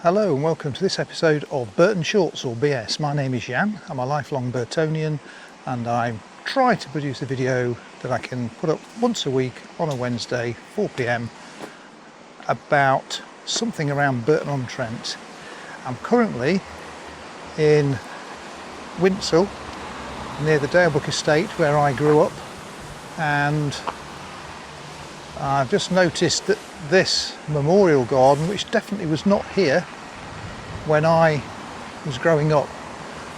Hello and welcome to this episode of Burton Shorts or BS. My name is Jan, I'm a lifelong Burtonian and I try to produce a video that I can put up once a week on a Wednesday, 4 PM, about something around Burton-on-Trent. I'm currently in Winshill, near the Dalebrook estate where I grew up, and I've just noticed that this memorial garden, which definitely was not here when I was growing up,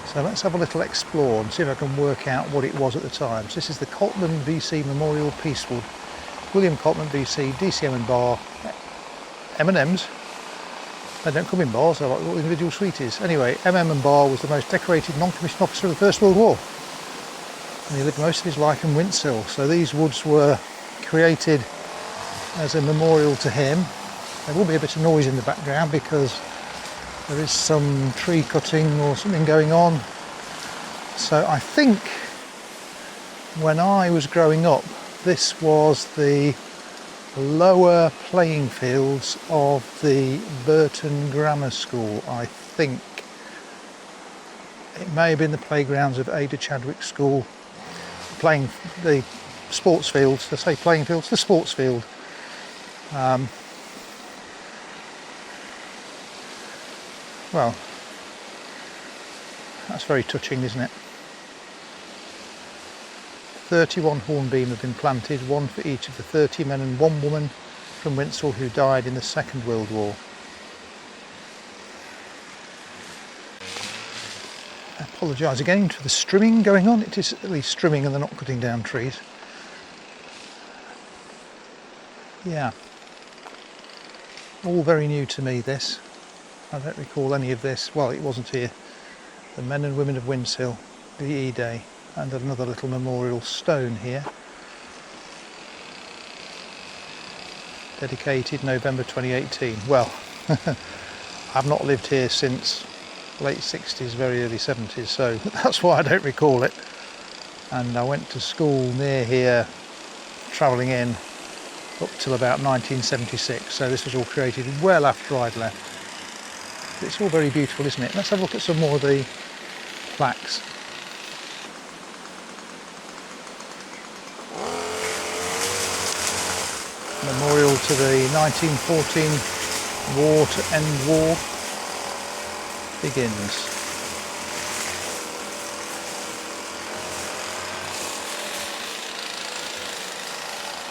so let's have a little explore and see if I can work out what it was at the time. So this is the Coltman VC Memorial Peacewood, William Coltman VC, DCM and bar, M&Ms. They don't come in bars, they're like little individual sweeties. Anyway, and bar was the most decorated non-commissioned officer of the First World War, and he lived most of his life in Winshill. So these woods were created as a memorial to him. There will be a bit of noise in the background because there is some tree cutting or something going on. So I think when I was growing up, this was the lower playing fields of the Burton Grammar School. I think it may have been the playgrounds of Ada Chadwick School, playing the sports fields. I say playing fields, the sports field. Well, that's very touching, isn't it? 31 hornbeam have been planted, one for each of the 30 men and one woman from Winshill who died in the Second World War. I apologise again for the strimming going on. It is at least strimming and they're not cutting down trees. Yeah. All very new to me, this. I don't recall any of this. Well, it wasn't here. The men and women of Winshill, VE Day, and another little memorial stone here. Dedicated November 2018. Well, I've not lived here since late 60s, very early 70s, so that's why I don't recall it. And I went to school near here, travelling in, up till about 1976, so this was all created well after I'd left. It's all very beautiful, isn't it? Let's have a look at some more of the plaques. Memorial to the 1914 war to end war begins.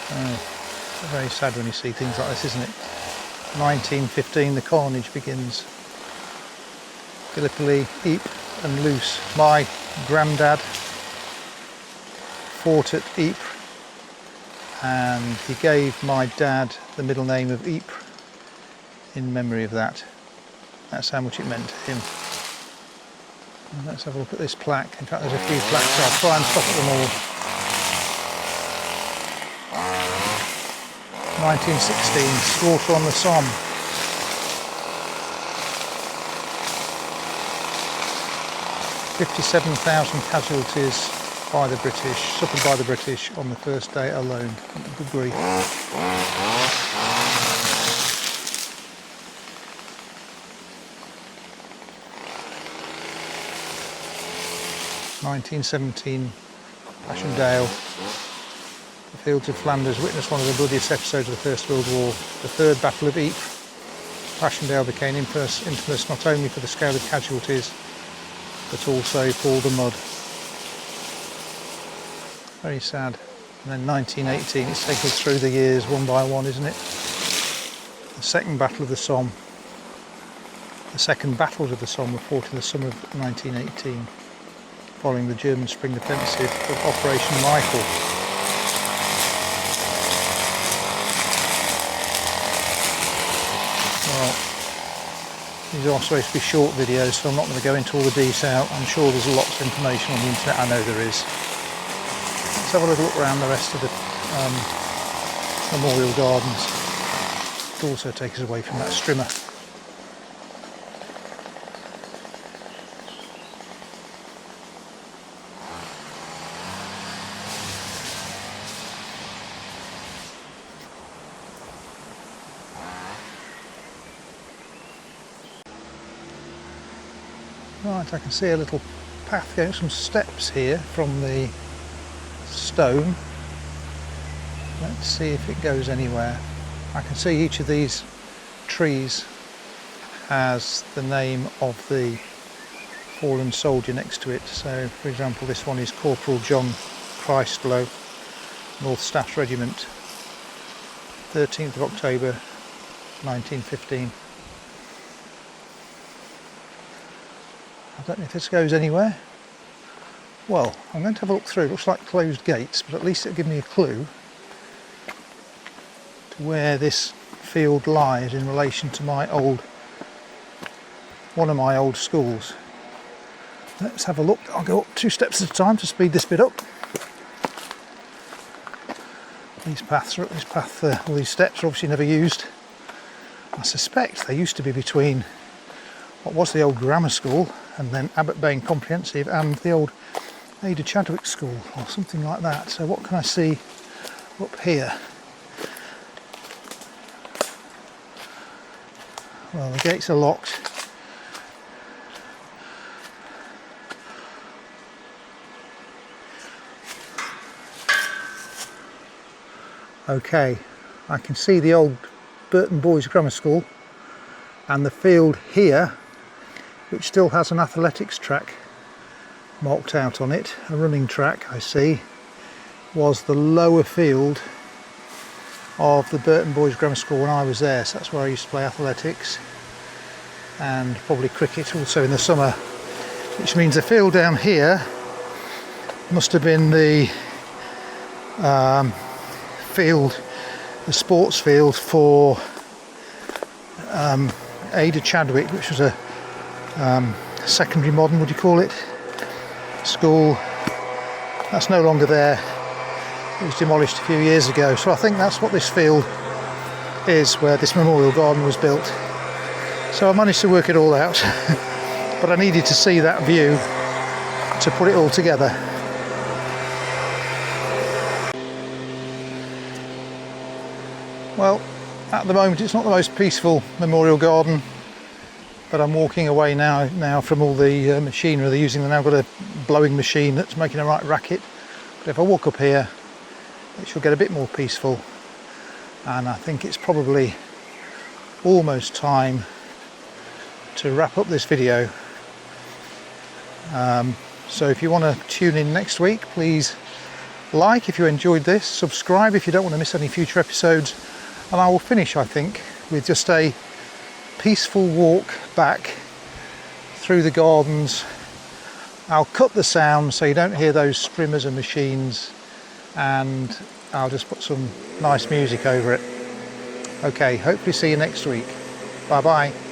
Oh, very sad when you see things like this, isn't it? 1915, the carnage begins. Gallipoli, Ypres and Luce. My granddad fought at Ypres and he gave my dad the middle name of Ypres in memory of that. That's how much it meant to him. And let's have a look at this plaque. In fact, there's a few plaques. I'll try and stop at them all. 1916, slaughter on the Somme. 57,000 casualties by the British, suffered by the British on the first day alone. Good grief. 1917, Passchendaele. The fields of Flanders witnessed one of the bloodiest episodes of the First World War. The Third Battle of Ypres. Passchendaele became infamous not only for the scale of casualties, but also for the mud. Very sad. And then 1918, it's taken us through the years one by one, isn't it? The Second Battle of the Somme. The second battles of the Somme were fought in the summer of 1918, following the German spring offensive of Operation Michael. Well, these are supposed to be short videos, so I'm not going to go into all the detail. I'm sure there's lots of information on the internet, I know there is. Let's have a little look around the rest of the memorial gardens. It'll also take us away from that strimmer. Right, I can see a little path going, some steps here from the stone. Let's see if it goes anywhere. I can see each of these trees has the name of the fallen soldier next to it. So for example, this one is Corporal John Christlow, North Staff Regiment, 13th of October 1915. I don't know if this goes anywhere. Well, I'm going to have a look through. It looks like closed gates, but at least it'll give me a clue to where this field lies in relation to one of my old schools. Let's have a look. I'll go up 2 steps at a time to speed this bit up. These paths are up this path, all these steps are obviously never used. I suspect they used to be between what was the old grammar school and then Abbott Bain Comprehensive and the old Ada Chadwick School or something like that. So what can I see up here? Well, the gates are locked. Okay, I can see the old Burton Boys Grammar School and the field here, which still has an athletics track marked out on it, a running track I see, was the lower field of the Burton Boys Grammar School when I was there. So that's where I used to play athletics and probably cricket also in the summer, which means the field down here must have been the sports field for Ada Chadwick, which was a secondary modern, would you call it, school. That's no longer there. It was demolished a few years ago. So I think that's what this field is, where this memorial garden was built. So I managed to work it all out, but I needed to see that view to put it all together. Well, at the moment it's not the most peaceful memorial garden, but I'm walking away now from all the machinery they're using. They've now got a blowing machine that's making a right racket. But if I walk up here, it should get a bit more peaceful, and I think it's probably almost time to wrap up this video. So if you want to tune in next week, please like if you enjoyed this, subscribe if you don't want to miss any future episodes, and I will finish, I think, with just a peaceful walk back through the gardens. I'll cut the sound so you don't hear those strimmers and machines, and I'll just put some nice music over it. Okay, hopefully see you next week. Bye bye.